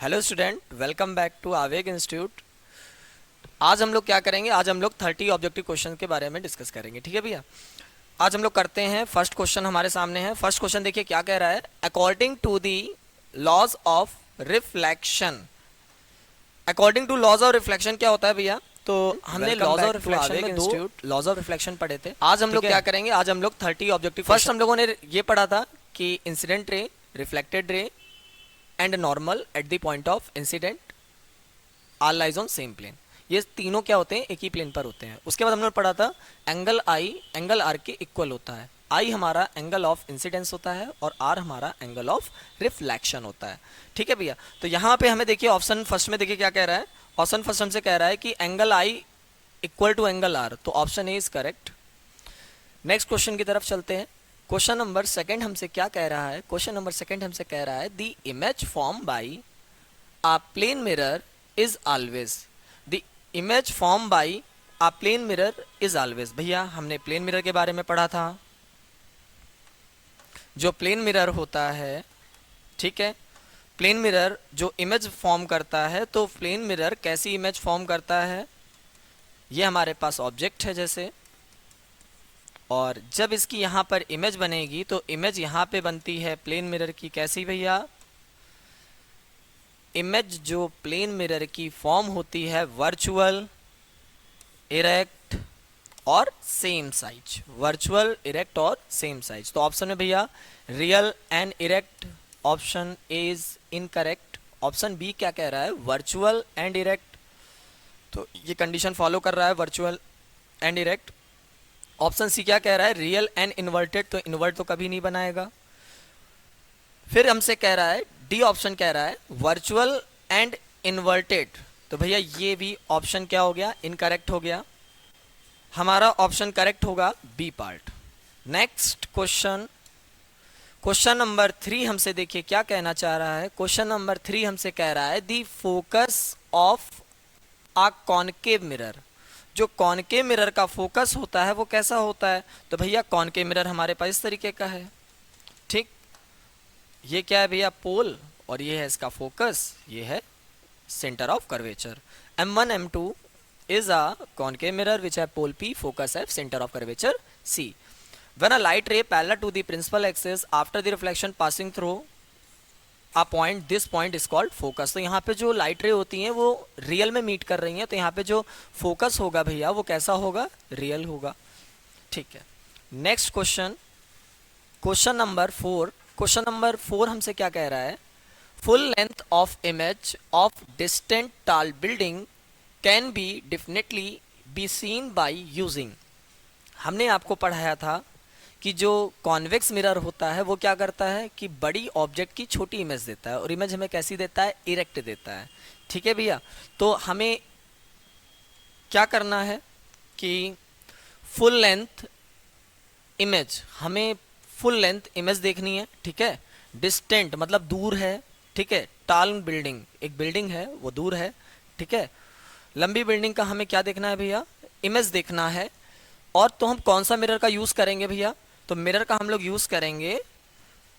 Hello student, welcome back to Aaveg institute. आज हम लोग क्या करेंगे? आज हम लोग 30 ऑब्जेक्टिव क्वेश्चन के बारे में डिस्कस करेंगे। ठीक है भैया। आज हम लोग करते हैं, फर्स्ट क्वेश्चन हमारे सामने है। फर्स्ट क्वेश्चन देखिए क्या कह रहा है। According to the laws of reflection. According to laws of reflection क्या होता है भैया? तो हमने लॉज ऑफ रिफ्लेक्शन में दो लॉज ऑफ रिफ्लेक्शन पढ़े थे। आज हम लोग क्या करेंगे? आज हम लोग 30 ऑब्जेक्टिव फर्स्ट हम लोगों ने ये पढ़ा था कि incident ray, reflected ray and normal at the point of incident are lies on same plane. ये तीनों क्या होते हैं? एक ही प्लेन पर होते हैं। उसके बाद हमने पढ़ा था एंगल आई एंगल आर के इक्वल होता है। आई हमारा एंगल ऑफ इंसिडेंस होता है और आर हमारा एंगल ऑफ रिफ्लेक्शन होता है। ठीक है भैया। तो यहाँ पे हमें देखिए ऑप्शन फर्स्ट में देखिए क्या कह रहा है। ऑप्शन फर्स्ट हमसे कह रहा है कि angle I equal to angle R, तो option A is correct. Next question की तरफ चलते हैं। क्वेश्चन नंबर सेकंड हमसे क्या कह रहा है? क्वेश्चन नंबर सेकंड हमसे कह रहा है the image form by a plane mirror is always, the image formed by a plane mirror is always। भैया हमने प्लेन मिरर के बारे में पढ़ा था। जो प्लेन मिरर होता है, ठीक है, प्लेन मिरर जो इमेज फॉर्म करता है, तो प्लेन मिरर कैसी इमेज फॉर्म करता है? ये हमारे पास ऑब्जेक्ट है जैसे, और जब इसकी यहाँ पर इमेज बनेगी तो इमेज यहाँ पे बनती है प्लेन मिरर की। कैसी भैया? इमेज जो प्लेन मिरर की फॉर्म होती है वर्चुअल, इरेक्ट और सेम साइज। वर्चुअल, इरेक्ट और सेम साइज। तो ऑप्शन में भैया real and erect, option A is incorrect. Option B क्या कह रहा है? Virtual and erect. तो ये कंडीशन फॉलो कर रहा है, virtual and erect. Option C क्या कह रहा है? Real and inverted. तो इन्वर्ट तो कभी नहीं बनाएगा। फिर हमसे कह रहा है, डी ऑप्शन कह रहा है वर्चुअल एंड इन्वर्टेड। तो भैया ये भी ऑप्शन क्या हो गया? इनकरेक्ट हो गया। हमारा ऑप्शन करेक्ट होगा B part. Next question, question number 3 हमसे देखिए क्या कहना चाह रहा है। क्वेश्चन नंबर 3 हमसे कह रहा है the focus of a concave mirror. जो कॉनकेव मिरर का फोकस होता है वो कैसा होता है? तो भैया कॉनकेव मिरर हमारे पास इस तरीके का है। ठीक, ये क्या है भैया? पोल, और ये है इसका फोकस, ये है centre of curvature. M1 M2 is a concave mirror which have pole P, focus F, center of curvature C. When a light ray parallel to the principal axis after the reflection passing through a point, this point is called focus। तो यहाँ पे जो light रे होती हैं वो real में meet कर रही हैं, तो यहाँ पे जो फोकस होगा भैया वो कैसा होगा? रियल होगा। ठीक है। Next question, question number 4। Question number 4 हमसे क्या कह रहा है? Full length of image of distant tall building can be definitely be seen by using. हमने आपको पढ़ाया था कि जो कॉन्वेक्स मिरर होता है वो क्या करता है कि बड़ी ऑब्जेक्ट की छोटी इमेज देता है, और इमेज हमें कैसी देता है? इरेक्ट देता है। ठीक है भैया। तो हमें क्या करना है कि फुल लेंथ इमेज, हमें फुल लेंथ इमेज देखनी है। ठीक है। डिस्टेंट मतलब दूर है। ठीक है। टाल बिल्डिंग, एक बिल्डिंग है वो दूर है। ठीक है। लंबी बिल्डिंग का हमें क्या देखना है भैया? इमेज देखना है। और तो हम कौन सा मिरर का यूज करेंगे भैया? तो मिरर का हम लोग यूज करेंगे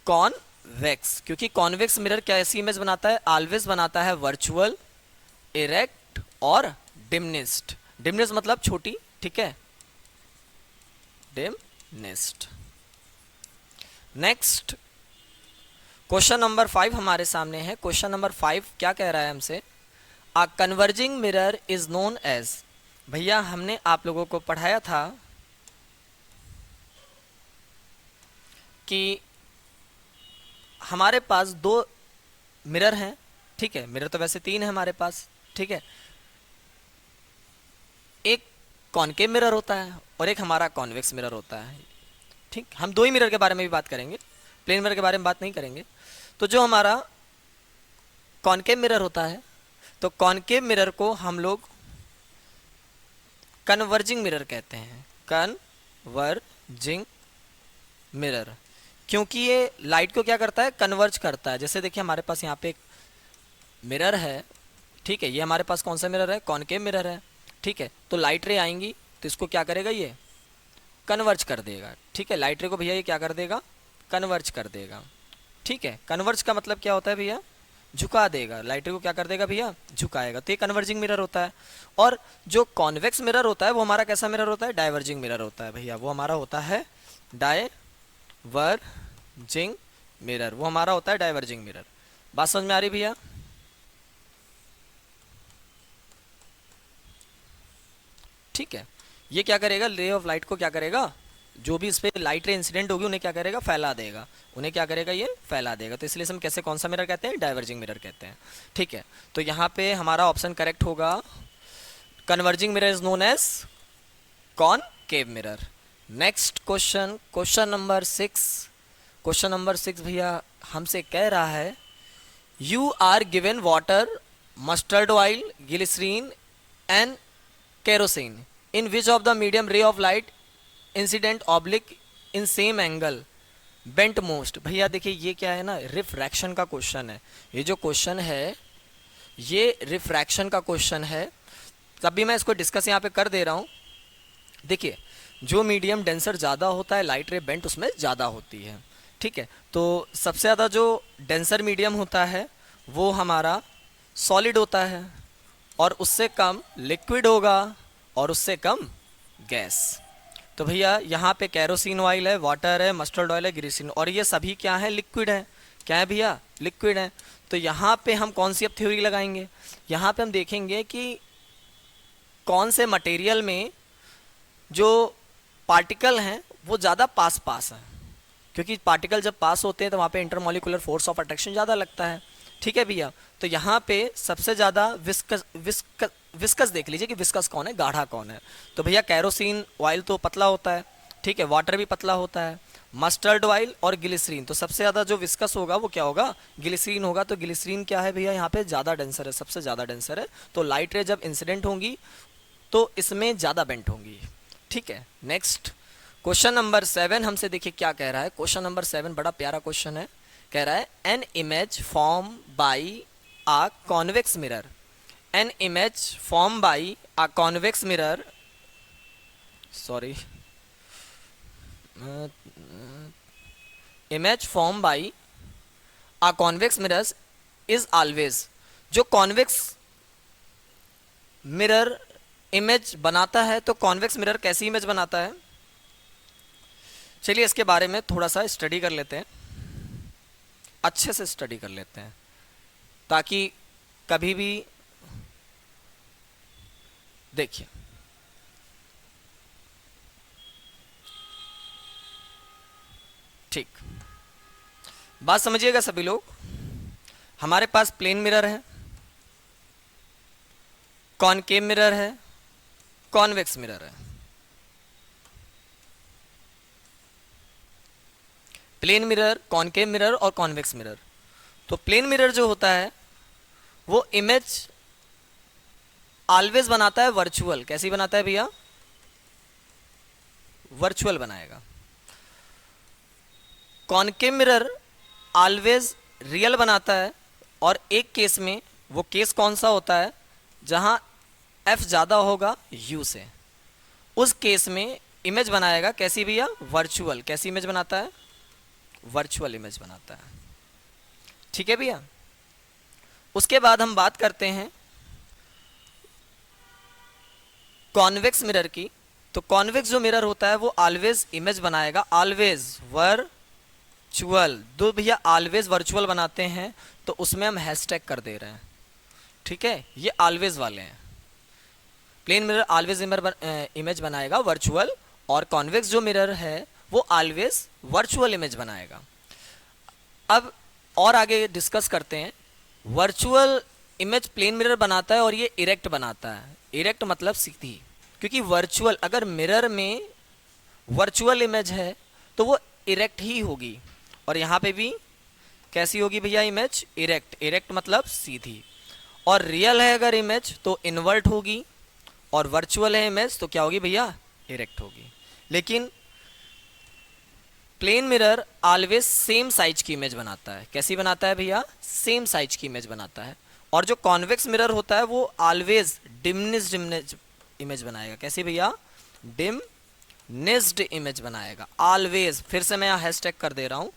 कॉन्वेक्स, क्योंकि कॉन्वेक्स मिरर कैसी इमेज बनाता है? ऑलवेज बनाता है वर्चुअल, इरेक्ट और डिमनिस्ट। डिमनिस्ट मतलब छोटी। ठीक है, डिमनिस्ट। नेक्स्ट क्वेश्चन नंबर 5 हमारे सामने है। क्वेश्चन नंबर 5 क्या कह रहा है हमसे? A converging mirror is known as. भैया हमने आप लोगों को पढ़ाया था कि हमारे पास दो मिरर हैं। ठीक है। मिरर तो वैसे 3 है हमारे पास। ठीक है। एक कॉनकेव मिरर होता है और एक हमारा कॉन्वेक्स मिरर होता है। ठीक, हम दो ही मिरर के बारे में भी बात करेंगे, प्लेन मिरर के बारे में बात नहीं करेंगे। तो जो हमारा कॉनकेव मिरर होता है, तो कॉनकेव मिरर को हम लोग कन्वर्जिंग मिरर कहते हैं। कन्वर्जिंग मिरर, क्योंकि ये लाइट को क्या करता है? कन्वर्ज करता है। जैसे देखिए हमारे पास यहाँ पे एक मिरर है। ठीक है। ये हमारे पास कौन सा मिरर है? कॉनकेव मिरर है। ठीक है। तो लाइट रे आएंगी तो इसको क्या करेगा? ये कन्वर्ज कर देगा। ठीक है। लाइट रे को भैया ये क्या कर देगा? कन्वर्ज कर देगा। ठीक है। कन्वर्ज का मतलब क्या होता है भैया? झुका देगा, लाइट रे को क्या कर देगा भैया, झुकाएगा। तो ये कन्वर्जिंग मिरर होता है। और जो कॉन्वेक्स मिरर होता है वो हमारा कैसा मिरर होता है, डाइवर्जिंग मिरर होता है भैया, वो हमारा होता है डाइवर्जिंग मिरर, वो हमारा होता है डाइवर्जिंग मिरर। बात समझ में आ रही भैया? ठीक है। ये क्या करेगा, रे ऑफ लाइट को क्या करेगा, जो भी इस पे लाइट रे इंसिडेंट होगी उन्हें क्या करेगा, फैला देगा, उन्हें क्या करेगा, ये फैला देगा। तो इसलिए हम कैसे, कौन सा मिरर कहते हैं, डाइवर्जिंग मिरर कहते हैं। ठीक है, तो यहाँ पे हमारा ऑप्शन करेक्ट होगा, converging mirror is known as concave mirror. Next question, question number 6। Question number 6 भैया हमसे कह रहा है, you are given water, mustard oil, glycerine and kerosene, in which of the medium ray of light incident oblique in same angle bent most। भैया देखिए ये क्या है ना, रिफ्रैक्शन का क्वेश्चन है। ये जो क्वेश्चन है ये रिफ्रैक्शन का क्वेश्चन है, तब भी मैं इसको डिस्कस यहाँ पे कर दे रहा हूँ। देखिए जो मीडियम डेंसर ज़्यादा होता है लाइट रे बेंट उसमें ज़्यादा होती है। ठीक है, तो सबसे ज़्यादा जो डेंसर मीडियम होता है वो हमारा सॉलिड होता है, और उससे कम लिक्विड होगा, और उससे कम गैस। तो भैया यहाँ पे कैरोसिन ऑयल है, वाटर है, मस्टर्ड ऑयल है, ग्लिसरीन, और ये सभी क्या है, लिक्विड है। क्या है भैया, लिक्विड है। तो यहाँ पे हम कौन सी अब थ्योरी लगाएंगे, यहाँ पे हम देखेंगे कि कौन से मटेरियल में जो पार्टिकल हैं वो ज़्यादा पास पास हैं, क्योंकि पार्टिकल जब पास होते हैं तो वहाँ पे इंटरमॉलिकुलर फोर्स ऑफ अट्रैक्शन ज़्यादा लगता है। ठीक है भैया, तो यहाँ पे सबसे ज़्यादा विस्कस देख लीजिए कि विस्कस कौन है, गाढ़ा कौन है। तो भैया कैरोसिन ऑयल तो पतला होता है, ठीक है, वाटर भी पतला होता है, मस्टर्ड ऑयल और ग्लिसरीन, तो सबसे ज़्यादा जो विस्कस होगा वो क्या होगा, ग्लिसरीन होगा। तो ग्लिसरीन क्या है भैया, यहाँ पे ज़्यादा डेंसर है, सबसे ज़्यादा डेंसर है। तो लाइट रे जब इंसिडेंट होंगी तो इसमें ज़्यादा बेंट होंगी। ठीक है, नेक्स्ट क्वेश्चन नंबर 7 हमसे देखिए क्या कह रहा है। क्वेश्चन नंबर 7 बड़ा प्यारा क्वेश्चन है, कह रहा है an image form by a convex mirror, an image form by a convex mirror, sorry, image form by a convex mirrors is always. जो कॉन्वेक्स मिरर इमेज बनाता है, तो कॉन्वेक्स मिरर कैसी इमेज बनाता है, चलिए इसके बारे में थोड़ा सा स्टडी कर लेते हैं, अच्छे से स्टडी कर लेते हैं, ताकि कभी भी देखिए ठीक बात समझिएगा सभी लोग। हमारे पास प्लेन मिरर है, कॉनकेव मिरर है, कॉन्वेक्स मिरर है। प्लेन मिरर, कॉनकेव मिरर और कॉन्वेक्स मिरर। तो प्लेन मिरर जो होता है वो इमेज ऑलवेज बनाता है वर्चुअल। कैसी बनाता है भैया, वर्चुअल बनाएगा। कॉनकेव मिरर ऑलवेज रियल बनाता है, और एक केस में, वो केस कौन सा होता है, जहां एफ ज़्यादा होगा यू से, उस केस में इमेज बनाएगा कैसी भैया, वर्चुअल। कैसी इमेज बनाता है, वर्चुअल इमेज बनाता है। ठीक है भैया, उसके बाद हम बात करते हैं कॉन्वेक्स मिरर की। तो कॉन्वेक्स जो मिरर होता है वो ऑलवेज इमेज बनाएगा, ऑलवेज वर्चुअल। दो भैया ऑलवेज वर्चुअल बनाते हैं तो उसमें हम हैशटैग कर दे रहे हैं। ठीक है, ये ऑलवेज वाले हैं। प्लेन मिरर ऑलवेज इमेज बनाएगा वर्चुअल, और कॉन्वेक्स जो मिरर है वो ऑलवेज वर्चुअल इमेज बनाएगा। अब और आगे डिस्कस करते हैं। वर्चुअल इमेज प्लेन मिरर बनाता है और ये इरेक्ट बनाता है। इरेक्ट मतलब सीधी, क्योंकि वर्चुअल, अगर मिरर में वर्चुअल इमेज है तो वो इरेक्ट ही होगी, और यहाँ पे भी कैसी होगी भैया इमेज, इरेक्ट। इरेक्ट मतलब सीधी। और रियल है अगर इमेज तो इन्वर्ट होगी, और वर्चुअल है इमेज तो क्या होगी भैया, इरेक्ट होगी। लेकिन plane mirror always same size की इमेज बनाता है। कैसी बनाता है भैया, सेम साइज की इमेज बनाता है। और जो कॉन्वेक्स मिरर होता है वो ऑलवेज डिमिनिश्ड इमेज बनाएगा। कैसी भैया, डिमिनिश्ड इमेज बनाएगा ऑलवेज। फिर से मैं यहाँ हैशटैग कर दे रहा हूँ,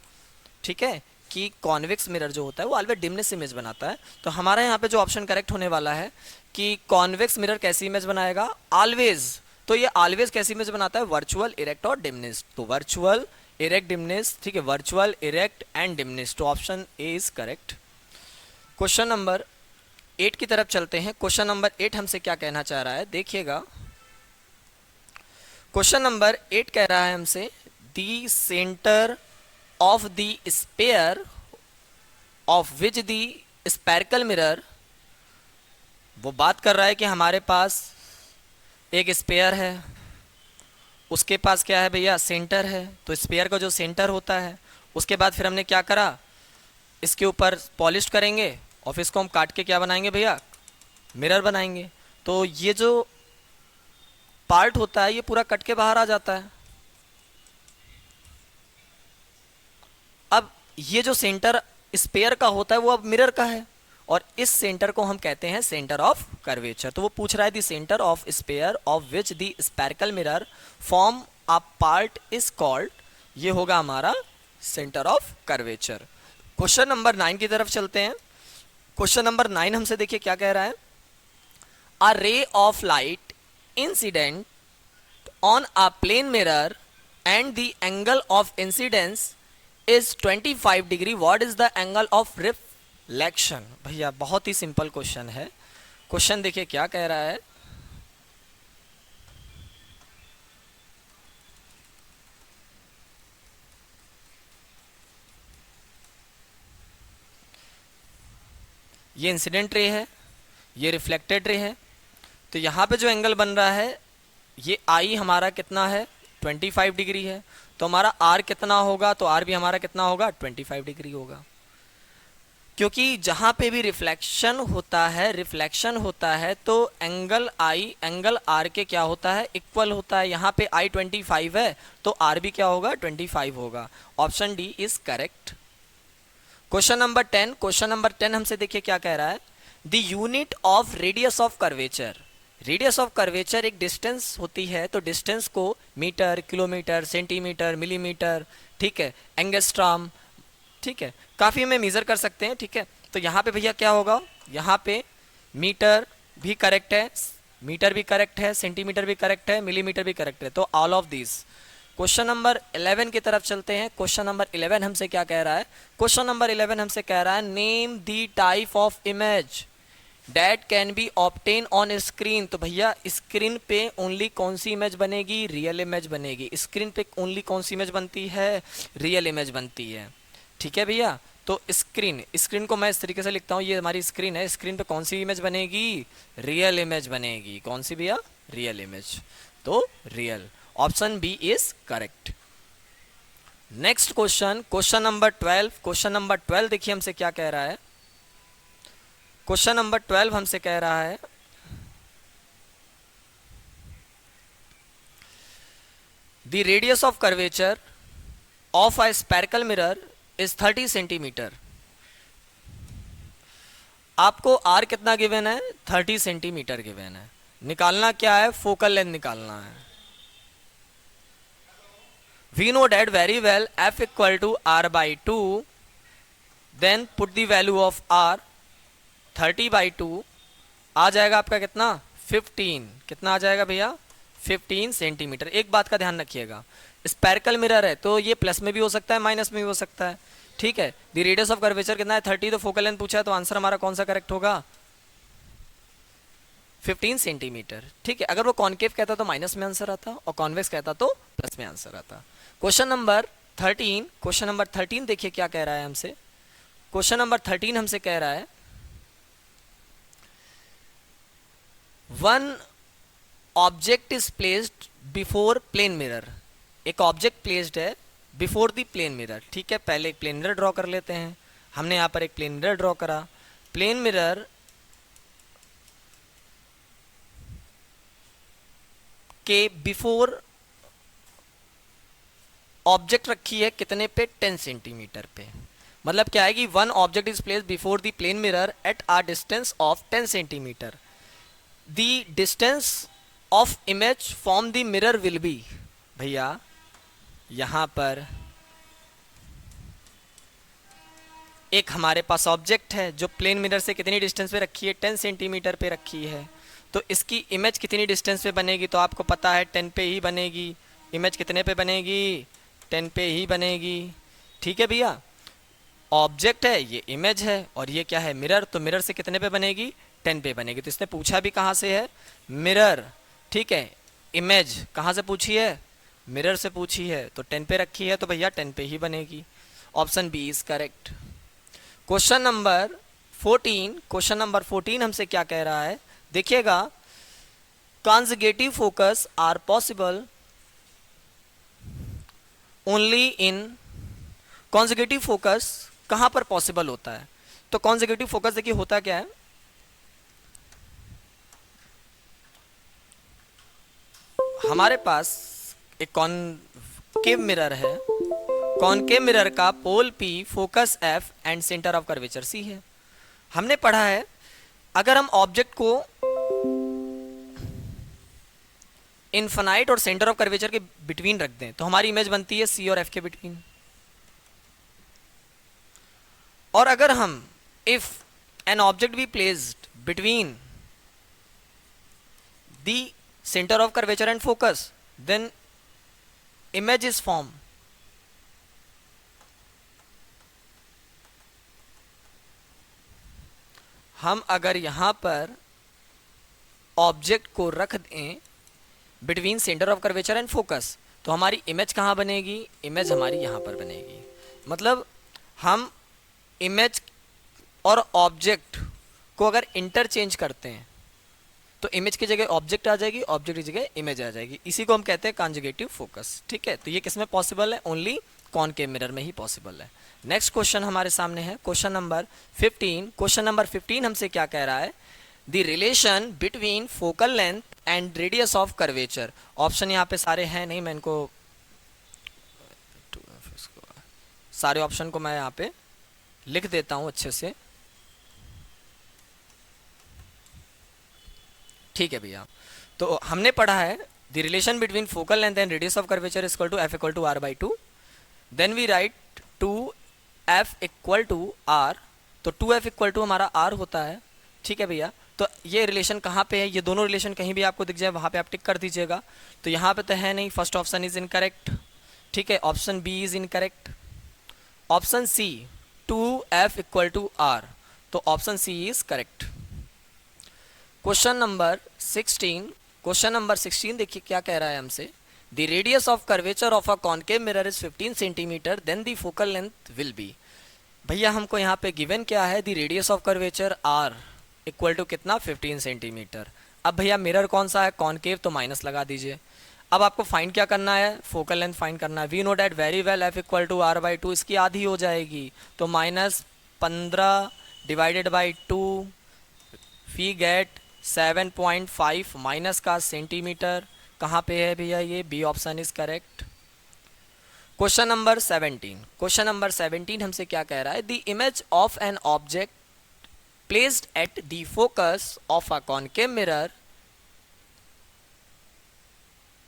ठीक है, कि कॉन्वेक्स मिरर जो होता है वो ऑलवेज डिमनेस इमेज बनाता है। तो हमारा यहाँ पे जो ऑप्शन करेक्ट होने वाला है कि कॉन्वेक्स मिरर कैसी इमेज बनाएगा, ऑलवेज। तो ये ऑलवेज कैसी इमेज बनाता है, वर्चुअल, इरेक्ट और डिमनेस। तो वर्चुअल, इरेक्ट, डिमनेस, ठीक है, वर्चुअल, इरेक्ट एंड डिमनेस। तो option A is correct. Question number 8 की तरफ चलते हैं। क्वेश्चन नंबर 8 हमसे क्या कहना चाह रहा है, देखिएगा। क्वेश्चन नंबर 8 कह रहा है हमसे the centre of the sphere of which the spherical mirror. वो बात कर रहा है कि हमारे पास एक स्पेयर है, उसके पास क्या है भैया, सेंटर है। तो स्पेयर का जो सेंटर होता है, उसके बाद फिर हमने क्या करा, इसके ऊपर पॉलिश करेंगे और फिर इसको हम काट के क्या बनाएंगे भैया, मिरर बनाएंगे। तो ये जो पार्ट होता है ये पूरा कट के बाहर आ जाता है। अब ये जो सेंटर स्पेयर का होता है वो अब मिरर का है, और इस सेंटर को हम कहते हैं सेंटर ऑफ कर्वेचर। तो वो पूछ रहा है the centre of sphere of which the spherical mirror form a part is called, ये होगा हमारा centre of curvature. Question number 9 की तरफ चलते हैं। क्वेश्चन नंबर 9 हमसे देखिए क्या कह रहा है, a ray of light incident on a plane mirror and the angle of incidence is 25 degree, what is the angle of reflection. भैया बहुत ही सिंपल क्वेश्चन है। क्वेश्चन देखिए क्या कह रहा है, ये इंसिडेंट रे है, ये रिफ्लेक्टेड रे है। तो यहाँ पे जो एंगल बन रहा है ये आई हमारा कितना है, 25 डिग्री है। तो हमारा आर कितना होगा, तो आर भी हमारा कितना होगा, 25 डिग्री होगा। क्योंकि जहाँ पे भी रिफ्लेक्शन होता है तो एंगल आई एंगल आर के क्या होता है, इक्वल होता है। यहाँ पे आई 25 है तो आर भी क्या होगा, 25 होगा। Option D is correct. Question number 10, question number 10 हमसे देखिए क्या कह रहा है, the unit of radius of curvature. Radius of curvature एक डिस्टेंस होती है, तो डिस्टेंस को मीटर, किलोमीटर, सेंटीमीटर, मिलीमीटर, ठीक है, एंगस्ट्रॉम, ठीक है, काफ़ी में मेज़र कर सकते हैं, ठीक है। तो यहाँ पे भैया क्या होगा, यहाँ पे मीटर भी करेक्ट है, मीटर भी करेक्ट है, सेंटीमीटर भी करेक्ट है, मिलीमीटर भी करेक्ट है। तो all of this. Question number 11 की तरफ चलते हैं। क्वेश्चन नंबर 11 हमसे क्या कह रहा है, क्वेश्चन नंबर 11 हमसे कह रहा है name the type of image that can be obtain on screen. तो भैया स्क्रीन पे ओनली कौन सी इमेज बनेगी, रियल इमेज बनेगी। स्क्रीन पे ओनली कौन सी इमेज बनती है, रियल इमेज बनती है, ठीक है भैया। तो स्क्रीन को मैं इस तरीके से लिखता हूँ, ये हमारी स्क्रीन है, स्क्रीन पे कौन सी इमेज बनेगी, रियल इमेज बनेगी। कौन सी भैया, रियल इमेज। तो real, option B is correct. Next question, question number 12। Question number 12 देखिए हमसे क्या कह रहा है, क्वेश्चन नंबर 12 हमसे कह रहा है the radius of curvature of a spherical mirror is 30 centimetre. आपको आर कितना गिवन है, 30 सेंटीमीटर गिवन है। निकालना क्या है, फोकल लेंथ निकालना है। We know that very well, f equal to r by 2, then put the value of r, 30 by 2 आ जाएगा आपका कितना, 15। कितना आ जाएगा भैया, 15 सेंटीमीटर। एक बात का ध्यान रखिएगा, स्पेरिकल मिरर है तो ये प्लस में भी हो सकता है, माइनस में भी हो सकता है, ठीक है। द रेडियस ऑफ कर्वेचर कितना है, 30। तो फोकल लेंथ पूछा है तो आंसर हमारा कौन सा करेक्ट होगा, 15 सेंटीमीटर, ठीक है। अगर वो कॉन्केव कहता तो माइनस में आंसर आता, और कॉन्वेक्स कहता तो प्लस में आंसर आता। क्वेश्चन नंबर 13, क्वेश्चन नंबर 13 देखिए क्या कह रहा है हमसे। क्वेश्चन नंबर 13 हमसे कह रहा है one object is placed before plane mirror. एक ऑब्जेक्ट प्लेस्ड है बिफोर द प्लेन मिरर, ठीक है। पहले एक प्लेन मिरर ड्रॉ कर लेते हैं। हमने यहाँ पर एक प्लेन मिरर ड्रॉ करा। प्लेन मिरर के बिफोर ऑब्जेक्ट रखी है कितने पे, 10 सेंटीमीटर पे। मतलब क्या है कि one object is placed before the plane mirror at a distance of 10 centimetre. The distance of image from the mirror will be, भैया यहाँ पर एक हमारे पास ऑब्जेक्ट है जो प्लेन मिरर से कितनी डिस्टेंस पे रखी है, 10 सेंटीमीटर पे रखी है। तो इसकी इमेज कितनी डिस्टेंस पे बनेगी, तो आपको पता है 10 पे ही बनेगी। इमेज कितने पे बनेगी, 10 पे ही बनेगी। ठीक है भैया, ऑब्जेक्ट है, ये इमेज है, और ये क्या है, मिरर। तो मिरर से कितने पे बनेगी, 10 पे बनेगी। तो इसने पूछा भी कहाँ से है, मिरर। ठीक है, इमेज कहाँ से पूछी है, मिरर से पूछी है, तो 10 पे रखी है, तो भैया 10 पे ही बनेगी। Option B is correct. Question number 14, question number 14 हमसे क्या कह रहा है, देखिएगा। Conjugative focus are possible only in, conjugative focus कहाँ पर पॉसिबल होता है। तो कॉन्जुगेटिव फोकस देखिए होता क्या है, हमारे पास एक कॉनकेव मिरर है। कॉनकेव मिरर का पोल P, focus F and centre of curvature C है। हमने पढ़ा है अगर हम ऑब्जेक्ट को इनफाइनाइट और सेंटर ऑफ कर्वेचर के बिटवीन रख दें तो हमारी इमेज बनती है C और F के बिटवीन। और अगर हम if an object be placed between the centre of curvature and focus then image is form. हम अगर यहां पर ऑब्जेक्ट को रख दें between centre of curvature and focus तो हमारी इमेज कहाँ बनेगी, इमेज हमारी यहाँ पर बनेगी। मतलब हम इमेज और ऑब्जेक्ट को अगर इंटरचेंज करते हैं तो इमेज की जगह ऑब्जेक्ट आ जाएगी, ऑब्जेक्ट की जगह इमेज आ जाएगी। इसी को हम कहते हैं कॉन्जुगेटिव फोकस। ठीक है, तो ये किस में पॉसिबल है, ओनली कॉनकेव मिरर में ही पॉसिबल है। नेक्स्ट क्वेश्चन हमारे सामने है क्वेश्चन नंबर 15। क्वेश्चन नंबर 15 हमसे क्या कह रहा है, the relation between focal length and radius of curvature. Option यहाँ पे सारे हैं नहीं, मैं इनको सारे ऑप्शन को मैं यहाँ पे लिख देता हूँ अच्छे से। ठीक है भैया, तो हमने पढ़ा है the relation between focal length and radius of curvature is equal to F equal to R by two. Then we write two F equal to R, तो 2f इक्वल टू हमारा r होता है। ठीक है भैया, तो ये रिलेशन कहाँ पे है, ये दोनों रिलेशन कहीं भी आपको दिख जाए वहाँ पे आप टिक कर दीजिएगा। तो यहाँ पे तो है नहीं, फर्स्ट ऑप्शन इज इनकरेक्ट। ठीक है, option B is incorrect. Option C 2f equal to r, तो option C is correct. Question number 16, question number 16 देखिए क्या कह रहा है हमसे, the radius of curvature of a concave mirror is 15 centimetre then the focal length will be. भैया हमको यहाँ पे गिवन क्या है, the radius of curvature r equal to कितना, 15 सेंटीमीटर। अब भैया मिरर कौन सा है, कॉनकेव, तो माइनस लगा दीजिए। अब आपको फाइंड क्या करना है, फोकल लेंथ फाइंड करना है। We know that very well f equal to r by two, इसकी आधी हो जाएगी, तो -15 divided by 2, we get 7.5 minus का सेंटीमीटर। कहाँ पे है भैया ये, B option is correct. Question number 17, question number 17 हमसे क्या कह रहा है, the image of an object placed at the focus of a concave mirror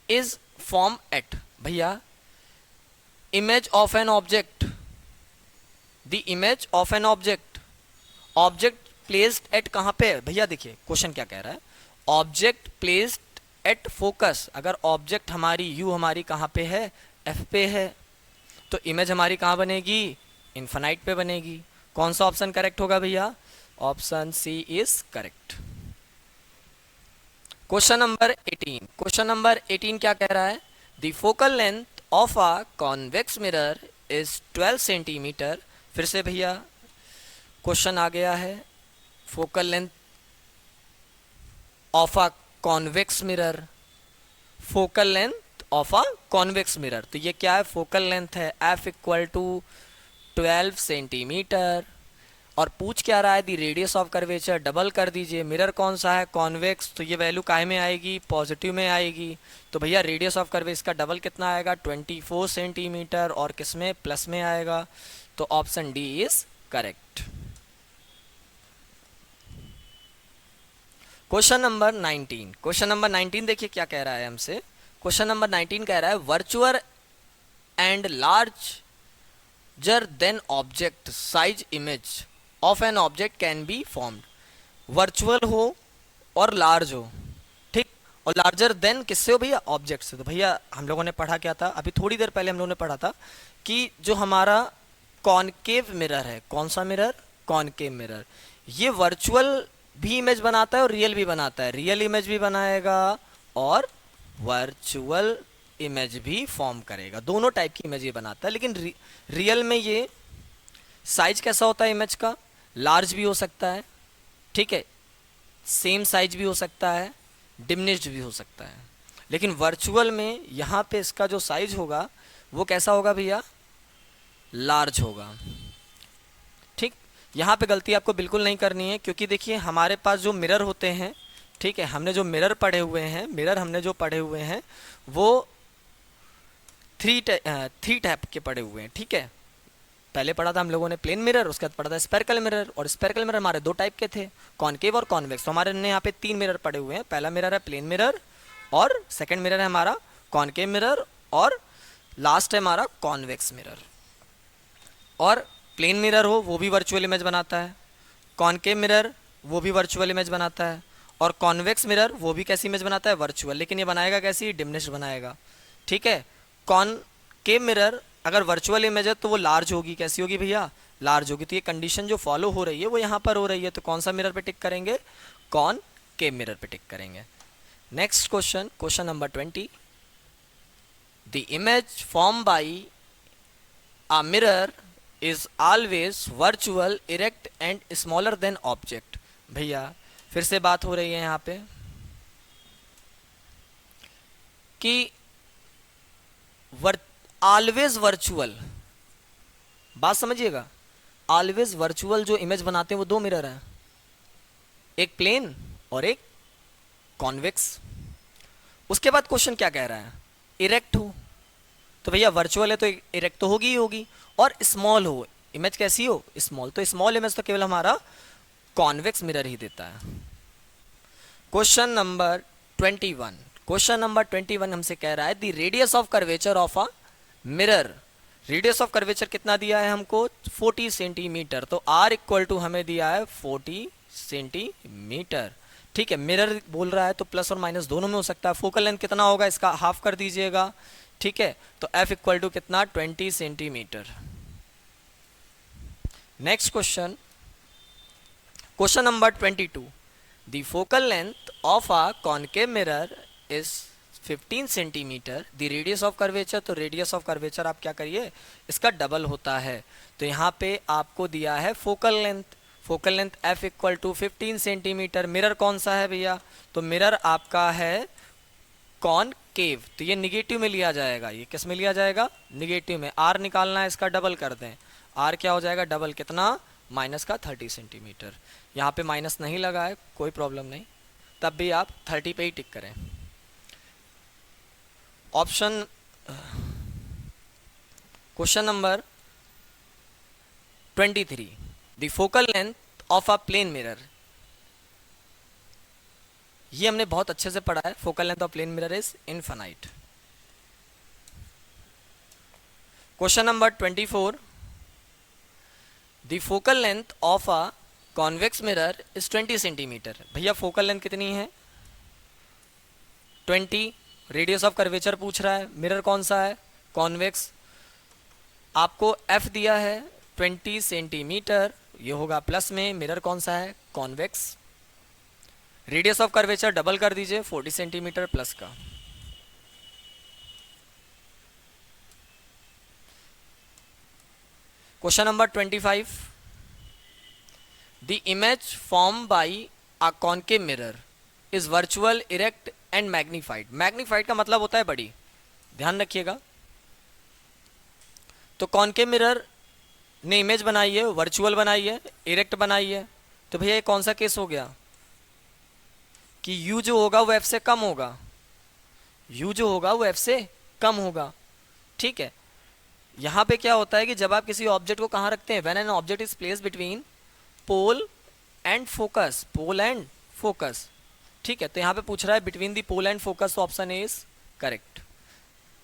is form at. भैया image of an object, the image of an object, object placed eight कहाँ पे है भैया, देखिए क्वेश्चन क्या कह रहा है, ऑब्जेक्ट प्लेस्ड एट फोकस। अगर ऑब्जेक्ट हमारी यू हमारी कहाँ पे है, एफ पे है, तो इमेज हमारी कहाँ बनेगी, इनफाइनाइट पे बनेगी। कौन सा ऑप्शन करेक्ट होगा भैया, option C is correct. Question number 18, question number 18 क्या कह रहा है, the focal length of a convex mirror is 12 centimetre. फिर से भैया क्वेश्चन आ गया है, focal length of a convex mirror, focal length of a convex mirror, तो ये क्या है, फोकल लेंथ है f इक्वल टू 12 सेंटीमीटर। और पूछ क्या रहा है, the radius of curvature, double कर दीजिए। मिरर कौन सा है, कॉन्वेक्स, तो ये वैल्यू काहे में आएगी, पॉजिटिव में आएगी। तो भैया रेडियस ऑफ कर्वेक्स का डबल कितना आएगा, 24 सेंटीमीटर, और किस में, प्लस में आएगा। तो option D is correct. Question number 19, question number 19 देखिए क्या कह रहा है हमसे, क्वेश्चन नंबर 19 कह रहा है, virtual and large larger than object size image of an object can be formed। Virtual हो और लार्ज हो, ठीक, और लार्जर देन किससे हो भैया, ऑब्जेक्ट से। तो भैया हम लोगों ने पढ़ा क्या था, अभी थोड़ी देर पहले हम लोगों ने पढ़ा था कि जो हमारा कॉनकेव मिरर है, कौन सा मिरर, कॉनकेव मिरर, ये वर्चुअल भी इमेज बनाता है और रियल भी बनाता है, रियल इमेज भी बनाएगा और वर्चुअल इमेज भी फॉर्म करेगा, दोनों टाइप की इमेज ये बनाता है। लेकिन रियल में ये साइज कैसा होता है इमेज का, लार्ज भी हो सकता है, ठीक है, सेम साइज भी हो सकता है, डिमिनिश्ड भी हो सकता है। लेकिन वर्चुअल में यहाँ पे इसका जो साइज होगा वो कैसा होगा भैया, लार्ज होगा, ठीक। यहाँ पे गलती आपको बिल्कुल नहीं करनी है, क्योंकि देखिए हमारे पास जो मिरर होते हैं, ठीक है, हमने जो मिरर पढ़े हुए हैं, मिरर हमने जो पढ़े हुए हैं वो थ्री टाइप के पढ़े हुए हैं, ठीक है। पहले पढ़ा था हम लोगों ने प्लेन मिरर, उसके बाद पढ़ा था स्पेरिकल मिरर, और स्पेरिकल मिरर हमारे दो टाइप के थे, कॉनकेव और कॉन्वेक्स। तो हमारे ने यहाँ पे तीन मिरर पड़े हुए हैं, पहला मिरर है प्लेन मिरर, और सेकंड मिरर है हमारा कॉनकेव मिरर, और लास्ट है हमारा कॉन्वेक्स मिरर। और प्लेन मिरर हो वो भी वर्चुअल इमेज बनाता है, कॉनकेव मिरर वो भी वर्चुअल इमेज बनाता है, और कॉन्वेक्स मिरर वो भी कैसी इमेज बनाता है, वर्चुअल। लेकिन ये बनाएगा कैसी, डिमिनिश्ड बनाएगा, ठीक है। कॉनकेव मिरर अगर वर्चुअल इमेज है तो वो लार्ज होगी, कैसी होगी भैया, लार्ज होगी। तो ये कंडीशन जो फॉलो हो रही है वो यहाँ पर हो रही है, तो कौन सा मिरर पे टिक करेंगे, कॉनकेव मिरर पे टिक करेंगे। Next question, question number 20, the image form by a mirror is always virtual, erect and smaller than object. भैया फिर से बात हो रही है यहाँ पे कि ऑलवेज वर्चुअल, बात समझिएगा, ऑलवेज वर्चुअल जो इमेज बनाते हैं वो दो मिरर हैं, एक प्लेन और एक कॉन्वेक्स। उसके बाद क्वेश्चन क्या कह रहा है, इरेक्ट हो, तो भैया वर्चुअल है तो इरेक्ट तो होगी ही होगी, और स्मॉल हो, इमेज कैसी हो, स्मॉल, तो स्मॉल इमेज तो केवल हमारा कॉन्वेक्स मिरर ही देता है। क्वेश्चन नंबर 21, क्वेश्चन नंबर 21 हमसे कह रहा है the radius of curvature of a mirror, radius of curvature कितना दिया है हमको, 40 सेंटीमीटर। तो आर इक्वल टू हमें दिया है 40 सेंटीमीटर, ठीक है। मिरर बोल रहा है तो प्लस और माइनस दोनों में हो सकता है। फोकल लेंथ कितना होगा, इसका हाफ कर दीजिएगा, ठीक है। तो एफ इक्वल टू कितना, 20 centimetre. Next question, question number 22, the focal length of a concave mirror is 15 centimetre, the radius of curvature, तो रेडियस ऑफ कर्वेचर आप क्या करिए, इसका डबल होता है। तो यहाँ पे आपको दिया है focal length, focal length f equal to 15 centimetre. Mirror कौन सा है भैया, तो मिरर आपका है कॉनकेव, तो ये निगेटिव में लिया जाएगा, ये किस में लिया जाएगा, निगेटिव में। r निकालना है, इसका डबल कर दें, r क्या हो जाएगा, डबल कितना, माइनस का 30 सेंटीमीटर। यहाँ पे माइनस नहीं लगा है, कोई प्रॉब्लम नहीं, तब भी आप 30 पे ही टिक करें। Option, question number 23, the focal length of a plane mirror, ये हमने बहुत अच्छे से पढ़ा है, focal length of plane mirror is infinite. Question number 24, the focal length of a convex mirror is 20 centimetre. भैया फोकल लेंथ कितनी है, 20, रेडियस ऑफ कर्वेचर पूछ रहा है, मिरर कौन सा है, कॉन्वेक्स, आपको f दिया है 20 सेंटीमीटर, ये होगा प्लस में, मिरर कौन सा है, convex, radius of curvature double कर दीजिए 40 सेंटीमीटर प्लस का। Question number 25, the image form by a concave mirror is virtual, erect and magnified. Magnified का मतलब होता है बड़ी, ध्यान रखिएगा। तो कॉनकेव मिरर ने इमेज बनाई है, वर्चुअल बनाई है, इरेक्ट बनाई है, तो भैया ये कौन सा केस हो गया कि u जो होगा वो f से कम होगा, u जो होगा वो f से कम होगा, ठीक है। यहाँ पे क्या होता है कि जब आप किसी ऑब्जेक्ट को कहाँ रखते हैं, when an object is place between pole and focus, pole and focus, ठीक है। तो यहाँ पे पूछ रहा है between the pole and focus, तो ऑप्शन ए इज करेक्ट।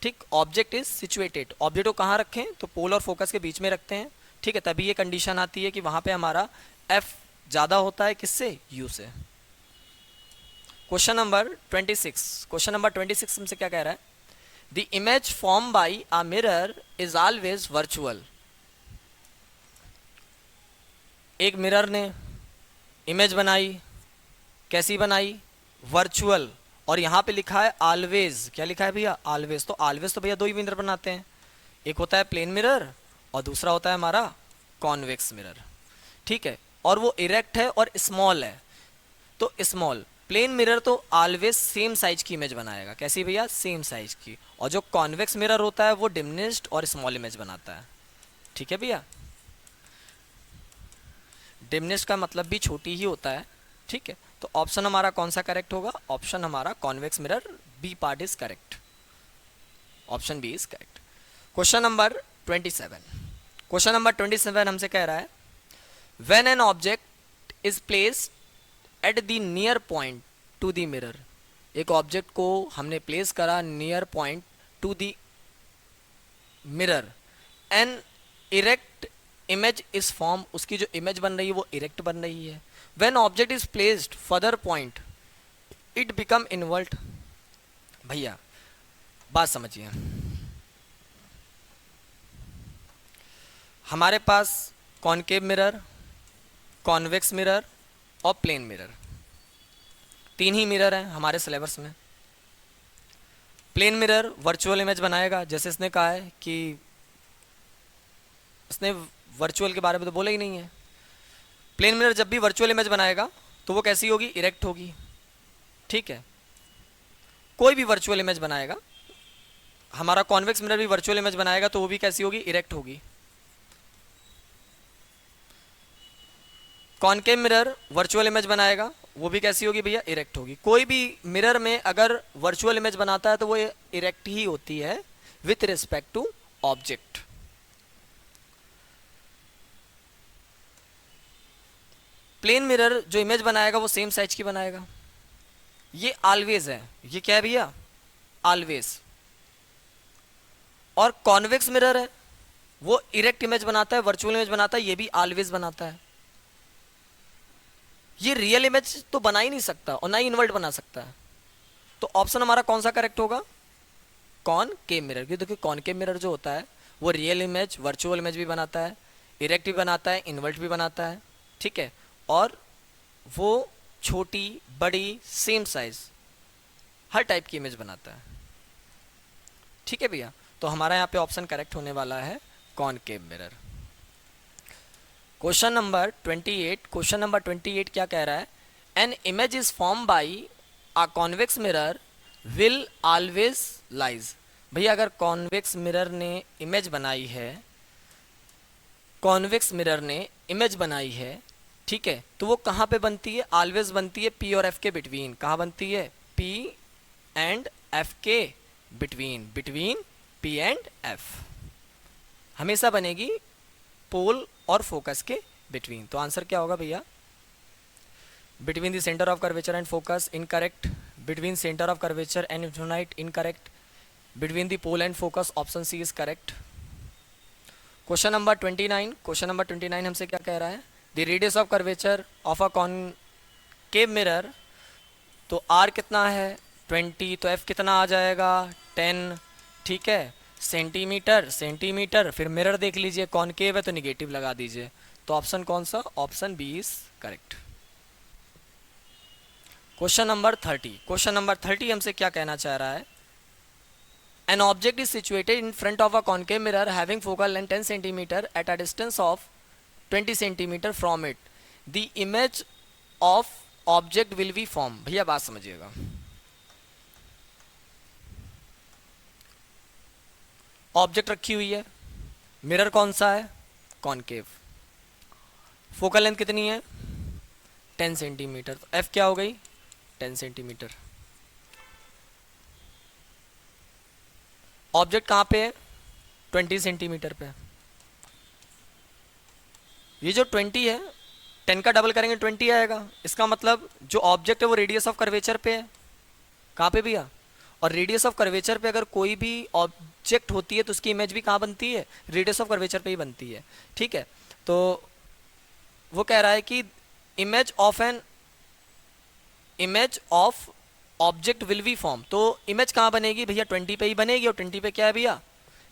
ठीक, ऑब्जेक्ट इज सिचुएटेड, ऑब्जेक्ट को कहाँ रखें, तो पोल और फोकस के बीच में रखते हैं, ठीक है, तभी ये कंडीशन आती है कि वहां पे हमारा एफ ज़्यादा होता है किससे, यू से। क्वेश्चन नंबर 26, क्वेश्चन नंबर 26 हमसे क्या कह रहा है, the image form by a mirror is always virtual. एक मिरर ने इमेज बनाई, कैसी बनाई, वर्चुअल, और यहाँ पे लिखा है ऑलवेज, क्या लिखा है भैया, ऑलवेज। तो ऑलवेज तो भैया दो ही मिरर बनाते हैं, एक होता है प्लेन मिरर और दूसरा होता है हमारा कॉन्वेक्स मिरर, ठीक है, और वो इरेक्ट है और स्मॉल है। तो स्मॉल प्लेन मिरर तो ऑलवेज सेम साइज की इमेज बनाएगा, कैसी भैया, सेम साइज की, और जो कॉन्वेक्स मिरर होता है वो डिमिनिश्ड और स्मॉल इमेज बनाता है, ठीक है भैया। डिमिनिश्ड का मतलब भी छोटी ही होता है, ठीक है। तो ऑप्शन हमारा कौन सा करेक्ट होगा, ऑप्शन हमारा convex mirror, B part is correct, option B is correct. Question number 27, question number 27 हमसे कह रहा है, when an object is placed at the near point to the mirror, एक ऑब्जेक्ट को हमने प्लेस करा near point to the mirror, an erect image is form, उसकी जो इमेज बन रही है वो इरेक्ट बन रही है। When object is placed further point it become invert. भैया बात समझिए, हमारे पास कॉनकेव मिरर, कॉन्वेक्स मिरर और प्लेन मिरर, तीन ही मिरर हैं हमारे सिलेबस में। प्लेन मिरर वर्चुअल इमेज बनाएगा, जैसे इसने कहा है कि इसने वर्चुअल के बारे में तो बोला ही नहीं है। प्लेन मिरर जब भी वर्चुअल इमेज बनाएगा तो वो कैसी होगी, इरेक्ट होगी, ठीक है। कोई भी वर्चुअल इमेज बनाएगा, हमारा कॉन्वेक्स मिरर भी वर्चुअल इमेज बनाएगा तो वो भी कैसी होगी, इरेक्ट होगी। कॉनकेव मिरर वर्चुअल इमेज बनाएगा, वो भी कैसी होगी भैया, इरेक्ट होगी। कोई भी मिरर में अगर वर्चुअल इमेज बनाता है तो वो इरेक्ट ही होती है with respect to object. Plane mirror जो इमेज बनाएगा वो सेम साइज की बनाएगा, ये ऑलवेज है, ये क्या है भैया, ऑलवेज। और कॉन्वेक्स मिरर है वो इरेक्ट इमेज बनाता है, वर्चुअल इमेज बनाता है, ये भी ऑलवेज बनाता है। ये रियल इमेज तो बना ही नहीं सकता और ना ही इन्वर्ट बना सकता है। तो ऑप्शन हमारा कौन सा करेक्ट होगा, कॉनकेव मिरर। क्योंकि देखिए कॉनकेव मिरर जो होता है वो रियल इमेज, वर्चुअल इमेज भी बनाता है, इरेक्ट भी बनाता है, इन्वर्ट भी बनाता है, ठीक है, और वो छोटी बड़ी सेम साइज हर टाइप की इमेज बनाता है, ठीक है भैया। तो हमारा यहाँ पे ऑप्शन करेक्ट होने वाला है concave mirror. Question number 28, question number 28 क्या कह रहा है, an image is form by a convex mirror will always lies. भैया अगर कॉन्वेक्स मिरर ने इमेज बनाई है, कॉन्वेक्स मिरर ने इमेज बनाई है, ठीक है, तो वो कहाँ पे बनती है, ऑलवेज बनती है पी और एफ के बिटवीन। कहाँ बनती है, पी एंड एफ के between, between P and F, हमेशा बनेगी पोल और फोकस के बिटवीन। तो आंसर क्या होगा भैया, between the centre of curvature and focus incorrect, between centre of curvature and infinite incorrect, between the pole and focus option C is correct. Question number 29, question number 29 हमसे क्या कह रहा है, the radius of curvature of a concave mirror, तो R कितना है 20, तो F कितना आ जाएगा 10, ठीक है, सेंटीमीटर, सेंटीमीटर, फिर मिरर देख लीजिए कॉनकेव है तो निगेटिव लगा दीजिए। तो ऑप्शन कौन सा, option B is correct. Question number 30, question number 30 हमसे क्या कहना चाह रहा है, an object is situated in front of a concave mirror having focal length 10 centimetre at a distance of 20 centimetre from it, the image of object will be form. भैया बात समझिएगा, object रखी हुई है, मिरर कौन सा है, कॉनकेव, फोकल लेंथ कितनी है 10 सेंटीमीटर, तो एफ क्या हो गई 10 सेंटीमीटर। ऑब्जेक्ट कहाँ पे है 20 सेंटीमीटर पे, ये जो 20 है 10 का डबल करेंगे 20 आएगा, इसका मतलब जो ऑब्जेक्ट है वो रेडियस ऑफ कर्वेचर पे है, कहाँ पे भैया, और रेडियस ऑफ कर्वेचर पे अगर कोई भी ऑब्जेक्ट होती है तो उसकी इमेज भी कहाँ बनती है, रेडियस ऑफ कर्वेचर पे ही बनती है। ठीक है, तो वो कह रहा है कि image of an image of object will be form. तो इमेज कहाँ बनेगी भैया, 20 पे ही बनेगी। और 20 पे क्या है भैया,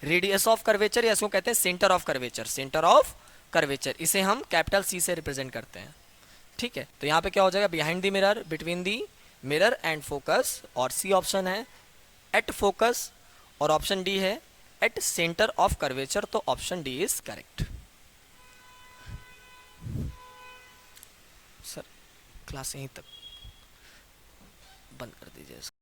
रेडियस ऑफ कर्वेचर, या इसको कहते हैं centre of curvature. Centre of curvature इसे हम कैपिटल सी से रिप्रेजेंट करते हैं। ठीक है, तो यहाँ पे क्या हो जाएगा, behind the mirror, between the mirror and focus, और सी ऑप्शन है एट फोकस, और ऑप्शन डी है एट सेंटर ऑफ कर्वेचर। तो option D is correct. Sir class यहीं तक बंद कर दीजिए।